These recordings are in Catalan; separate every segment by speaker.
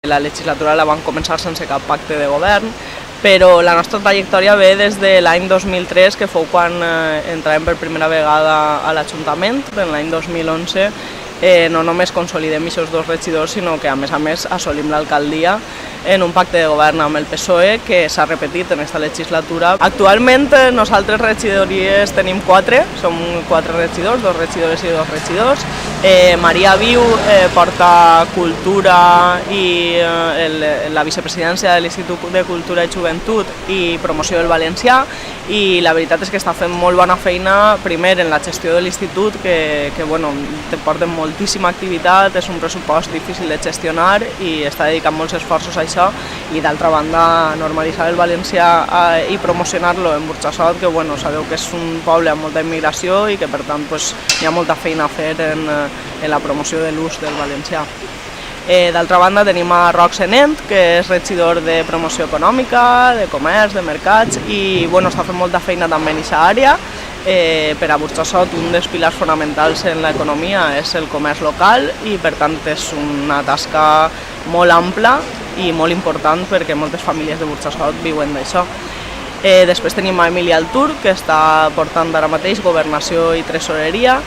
Speaker 1: La legislatura la van començar sense cap pacte de govern, però la nostra trajectòria ve des de l'any 2003, que fou quan entràvem per primera vegada a l'Ajuntament. En l'any 2011 no només consolidem aquests 2 regidors, sinó que a més assolim l'alcaldia en un pacte de govern amb el PSOE que s'ha repetit en aquesta legislatura. Actualment nosaltres regidories tenim 4, som 4 regidors, 2 regidores i 2 regidors. Maria Viu porta Cultura i la vicepresidència de l'Institut de Cultura i Joventut i Promoció del Valencià, i la veritat és que està fent molt bona feina, primer en la gestió de l'institut, que porten moltíssima activitat, és un pressupost difícil de gestionar i està dedicant molts esforços a això, i d'altra banda normalitzar el valencià i promocionar-lo en Burjassot, que sabeu que és un poble amb molta immigració i que per tant hi ha molta feina a fer en la promoció de l'ús del valencià. D'altra banda tenim a Roc Senent, que és regidor de promoció econòmica, de comerç, de mercats, i està fent molta feina també en aquesta àrea. Per a Burjassot un dels pilars fonamentals en l'economia és el comerç local i per tant és una tasca molt ampla i molt important perquè moltes famílies de Burjassot viuen d'això. Després tenim a Emilia Altur, que està portant ara mateix governació i tresoreria.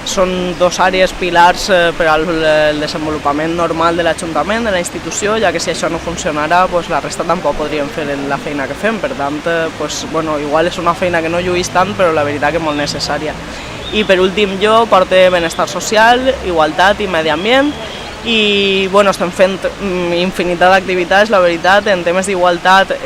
Speaker 1: Són 2 àrees pilars per al desenvolupament normal de l'Ajuntament, de la institució, ja que si això no funcionara, la resta tampoc podríem fer la feina que fem. Per tant, igual és una feina que no lluís tant, però la veritat que és molt necessària. I per últim jo porto benestar social, igualtat i medi ambient, i estem fent infinitat d'activitats. La veritat, en temes d'igualtat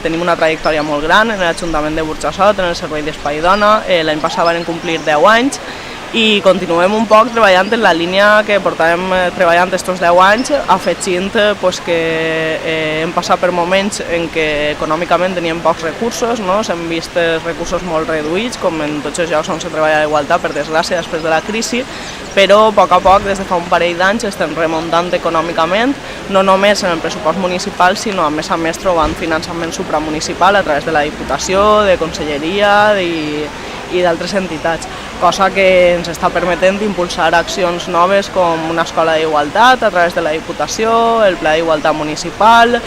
Speaker 1: tenim una trajectòria molt gran en l'Ajuntament de Burjassot, en el Servei d'Espai Dona. L'any passat van complir 10 anys i continuem un poc treballant en la línia que portàvem treballant aquests 10 anys, afegint que hem passat per moments en què econòmicament teníem pocs recursos, s'han vist recursos molt reduïts, com en tots els llocs on se treballa l'igualtat, per desgràcia, després de la crisi, però a poc, des de fa un parell d'anys, estem remuntant econòmicament, no només en el pressupost municipal, sinó a més trobant finançament supramunicipal a través de la Diputació, de Conselleria i d'altres entitats, cosa que ens està permetent impulsar accions noves com una escola d'igualtat a través de la Diputació, el Pla d'Igualtat Municipal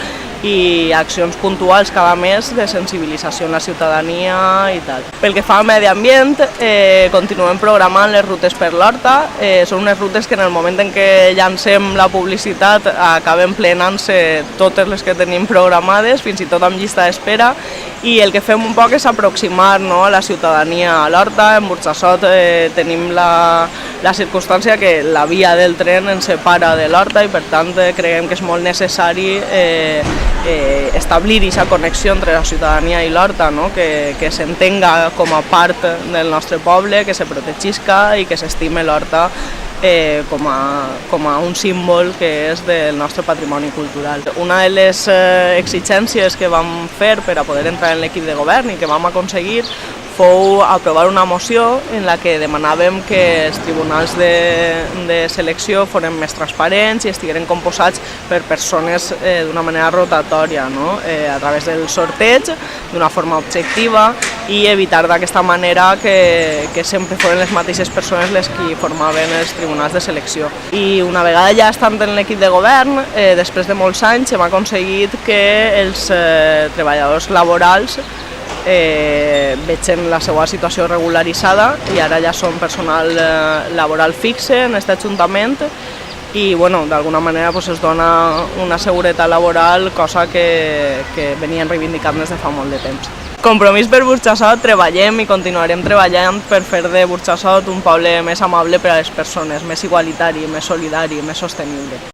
Speaker 1: i accions puntuals cada mes de sensibilització en la ciutadania i tal. Pel que fa al medi ambient, continuem programant les rutes per l'Horta. Són unes rutes que en el moment en què llancem la publicitat acabem plenant-se totes les que tenim programades, fins i tot amb llista d'espera, i el que fem un poc és aproximar la ciutadania a l'Horta. En Burjassot tenim la circumstància que la via del tren ens separa de l'Horta i per tant creiem que és molt necessari establir aquesta connexió entre la ciutadania i l'Horta, que s'entenga com a part del nostre poble, que se protegisca i que s'estime l'Horta com a un símbol que és del nostre patrimoni cultural. Una de les exigències que vam fer per a poder entrar en l'equip de govern i que vam aconseguir fou aprovar una moció en la que demanàvem que els tribunals de selecció foren més transparents i estigueren composats per persones d'una manera rotatòria, a través del sorteig, d'una forma objectiva, i evitar d'aquesta manera que sempre foren les mateixes persones les que formaven els tribunals de selecció. I una vegada ja estant en l'equip de govern, després de molts anys, hem aconseguit que els treballadors laborals vegin la seva situació regularitzada i ara ja són personal laboral fixe en aquest Ajuntament i d'alguna manera es dona una seguretat laboral, cosa que venien reivindicant des de fa molt de temps. Compromís per Burjassot, treballem i continuarem treballant per fer de Burjassot un poble més amable per a les persones, més igualitari, més solidari, més sostenible.